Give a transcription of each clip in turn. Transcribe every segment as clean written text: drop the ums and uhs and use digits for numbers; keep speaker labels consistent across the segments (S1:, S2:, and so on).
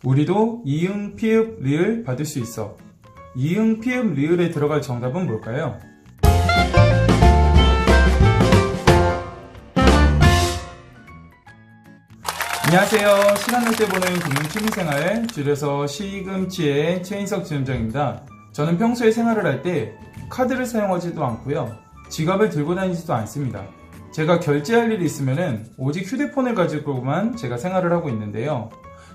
S1: 우리도 이응, 피읍, 리을 받을 수 있어. 이응, 피읍, 리을에 들어갈 정답은 뭘까요? 안녕하세요. 시간 날 때 보는 금융 취미생활, 줄여서 시금치의 최인석 지점장입니다. 저는 평소에 생활을 할 때 카드를 사용하지도 않고요. 지갑을 들고 다니지도 않습니다. 제가 결제할 일이 있으면 오직 휴대폰을 가지고만 제가 생활을 하고 있는데요.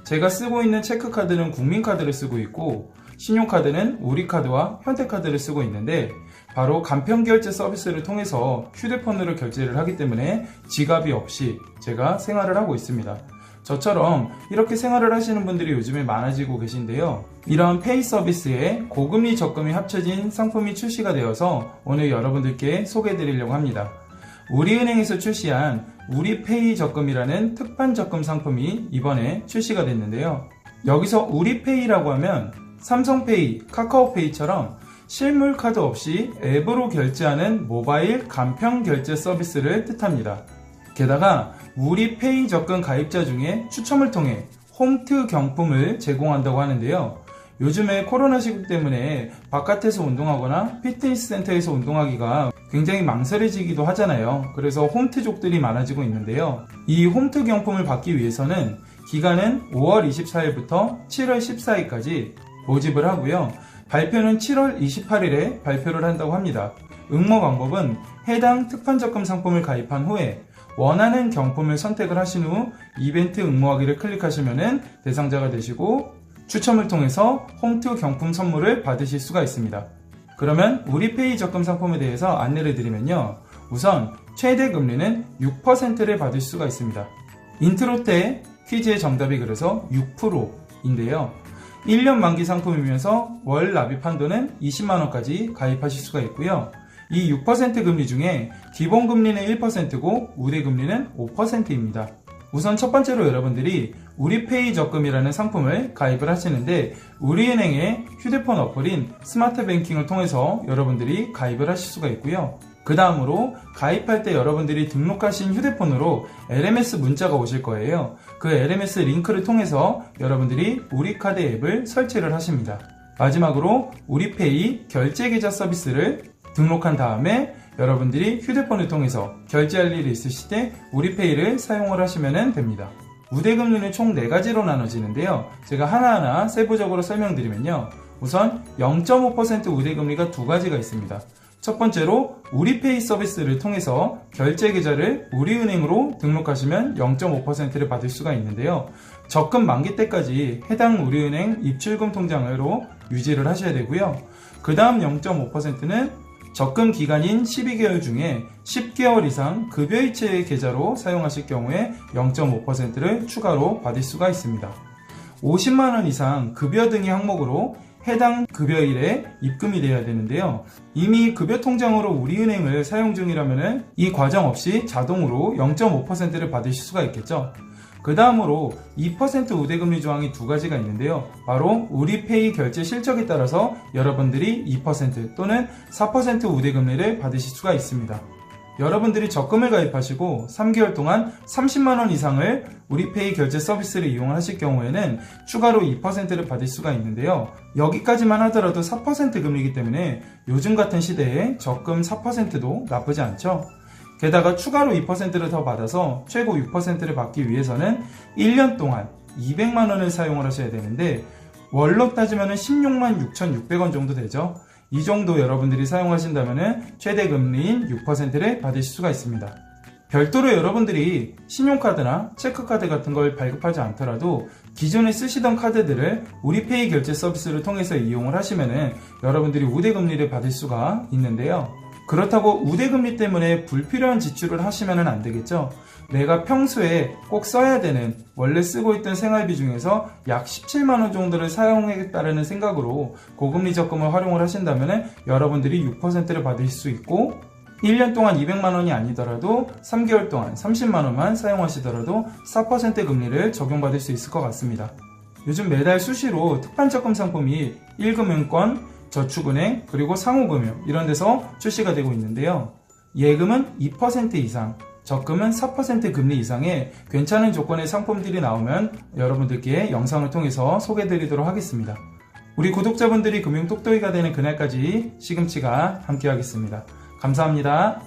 S1: 제가 쓰고 있는 체크카드는 국민카드를 쓰고 있고, 신용카드는 우리카드와 현대카드를 쓰고 있는데, 바로 간편결제 서비스를 통해서 휴대폰으로 결제를 하기 때문에 지갑이 없이 제가 생활을 하고 있습니다. 저처럼 이렇게 생활을 하시는 분들이 요즘에 많아지고 계신데요. 이런 페이 서비스에 고금리 적금이 합쳐진 상품이 출시가 되어서 오늘 여러분들께 소개해 드리려고 합니다. 우리은행에서 출시한 우리페이 적금이라는 특판 적금 상품이 이번에 출시가 됐는데요. 여기서 우리페이라고 하면 삼성페이, 카카오페이처럼 실물 카드 없이 앱으로 결제하는 모바일 간편 결제 서비스를 뜻합니다. 게다가 우리페이 적금 가입자 중에 추첨을 통해 홈트 경품을 제공한다고 하는데요. 요즘에 코로나 시국 때문에 바깥에서 운동하거나 피트니스 센터에서 운동하기가 굉장히 망설여지기도 하잖아요. 그래서 홈트족들이 많아지고 있는데요. 이 홈트 경품을 받기 위해서는 기간은 5월 24일부터 7월 14일까지 모집을 하고요. 발표는 7월 28일에 발표를 한다고 합니다. 응모 방법은 해당 특판 적금 상품을 가입한 후에 원하는 경품을 선택을 하신 후 이벤트 응모하기를 클릭하시면 대상자가 되시고 추첨을 통해서 홈트 경품 선물을 받으실 수가 있습니다. 그러면 우리페이 적금 상품에 대해서 안내를 드리면요. 우선 최대 금리는 6%를 받을 수가 있습니다. 인트로 때 퀴즈의 정답이 그래서 6%인데요. 1년 만기 상품이면서 월 납입 한도는 20만원까지 가입하실 수가 있고요. 이 6% 금리 중에 기본 금리는 1%고 우대 금리는 5%입니다. 우선 첫 번째로 여러분들이 우리페이 적금이라는 상품을 가입을 하시는데 우리은행의 휴대폰 어플인 스마트 뱅킹을 통해서 여러분들이 가입을 하실 수가 있고요. 그 다음으로 가입할 때 여러분들이 등록하신 휴대폰으로 LMS 문자가 오실 거예요. 그 LMS 링크를 통해서 여러분들이 우리카드 앱을 설치를 하십니다. 마지막으로 우리페이 결제계좌 서비스를 등록한 다음에 여러분들이 휴대폰을 통해서 결제할 일이 있으실 때 우리페이를 사용을 하시면 됩니다. 우대금리는 총 4가지로 나눠지는데요. 제가 하나하나 세부적으로 설명드리면요. 우선 0.5% 우대금리가 2가지가 있습니다. 첫 번째로 우리페이 서비스를 통해서 결제계좌를 우리은행으로 등록하시면 0.5%를 받을 수가 있는데요. 적금 만기 때까지 해당 우리은행 입출금 통장으로 유지를 하셔야 되고요. 그 다음 0.5%는 적금 기간인 12개월 중에 10개월 이상 급여이체의 계좌로 사용하실 경우에 0.5%를 추가로 받을 수가 있습니다. 50만원 이상 급여 등의 항목으로 해당 급여일에 입금이 돼야 되는데요. 이미 급여 통장으로 우리은행을 사용 중이라면 이 과정 없이 자동으로 0.5%를 받으실 수가 있겠죠. 그 다음으로 2% 우대금리 조항이 2가지가 있는데요. 바로 우리페이 결제 실적에 따라서 여러분들이 2% 또는 4% 우대금리를 받으실 수가 있습니다. 여러분들이 적금을 가입하시고 3개월 동안 30만원 이상을 우리페이 결제 서비스를 이용하실 경우에는 추가로 2%를 받을 수가 있는데요. 여기까지만 하더라도 4% 금리이기 때문에 요즘 같은 시대에 적금 4%도 나쁘지 않죠. 게다가 추가로 2%를 더 받아서 최고 6%를 받기 위해서는 1년 동안 200만원을 사용을 하셔야 되는데 월로 따지면 16만 6,600원 정도 되죠. 이 정도 여러분들이 사용하신다면 최대 금리인 6%를 받으실 수가 있습니다. 별도로 여러분들이 신용카드나 체크카드 같은 걸 발급하지 않더라도 기존에 쓰시던 카드들을 우리페이 결제 서비스를 통해서 이용을 하시면 여러분들이 우대금리를 받을 수가 있는데요. 그렇다고 우대금리 때문에 불필요한 지출을 하시면 안 되겠죠. 내가 평소에 꼭 써야 되는 원래 쓰고 있던 생활비 중에서 약 17만원 정도를 사용하겠다는 생각으로 고금리 적금을 활용을 하신다면 여러분들이 6%를 받으실 수 있고 1년 동안 200만원이 아니더라도 3개월 동안 30만원만 사용하시더라도 4% 금리를 적용받을 수 있을 것 같습니다. 요즘 매달 수시로 특판 적금 상품이 1금융권, 저축은행, 그리고 상호금융 이런 데서 출시가 되고 있는데요. 예금은 2% 이상, 적금은 4% 금리 이상의 괜찮은 조건의 상품들이 나오면 여러분들께 영상을 통해서 소개해드리도록 하겠습니다. 우리 구독자분들이 금융 똑똑이가 되는 그날까지 시금치가 함께 하겠습니다. 감사합니다.